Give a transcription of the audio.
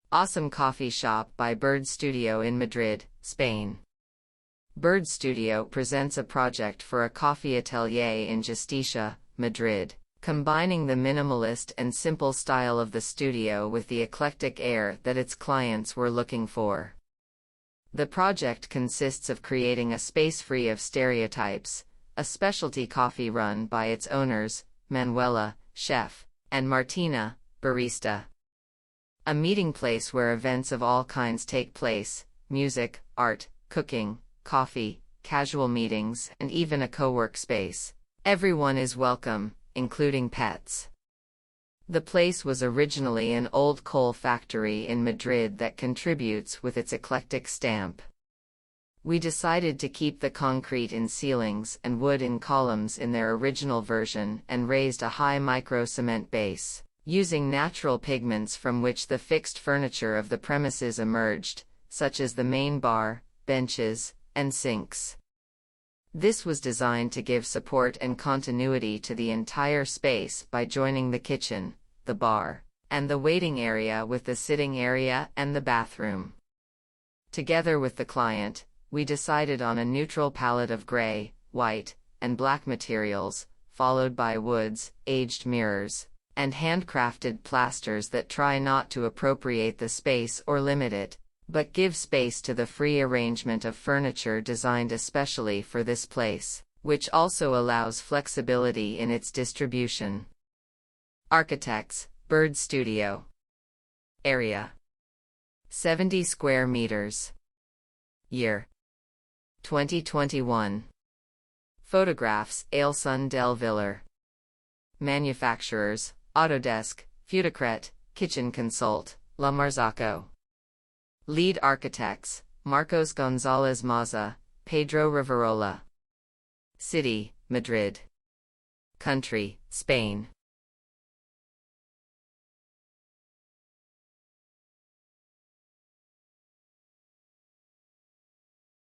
Osom coffee shop by Berd Studio in Madrid, Spain. Berd Studio presents a project for a coffee atelier in Justicia, Madrid, combining the minimalist and simple style of the studio with the eclectic air that its clients were looking for. The project consists of creating a space free of stereotypes, a specialty coffee run by its owners, Manuela, chef, and Martina, barista. A meeting place where events of all kinds take place: music, art, cooking, coffee, casual meetings, and even a co-workspace. Everyone is welcome, including pets. The place was originally an old coal factory in Madrid that contributes with its eclectic stamp. We decided to keep the concrete in ceilings and wood in columns in their original version and raised a high micro-cement base, using natural pigments from which the fixed furniture of the premises emerged, such as the main bar, benches, and sinks. This was designed to give support and continuity to the entire space by joining the kitchen, the bar, and the waiting area with the sitting area and the bathroom. Together with the client, we decided on a neutral palette of gray, white, and black materials, followed by woods, aged mirrors, and handcrafted plasters that try not to appropriate the space or limit it, but give space to the free arrangement of furniture designed especially for this place, which also allows flexibility in its distribution. Architects, Berd Studio. Area: 70 square meters. Year: 2021. Photographs: Aleson del Villar. Manufacturers: AutoDesk, Futucret, Kitchen Consult, La Marzocco. Lead architects: Marcos Gonzalez Mazza, Pedro Rivarola. City: Madrid. Country: Spain.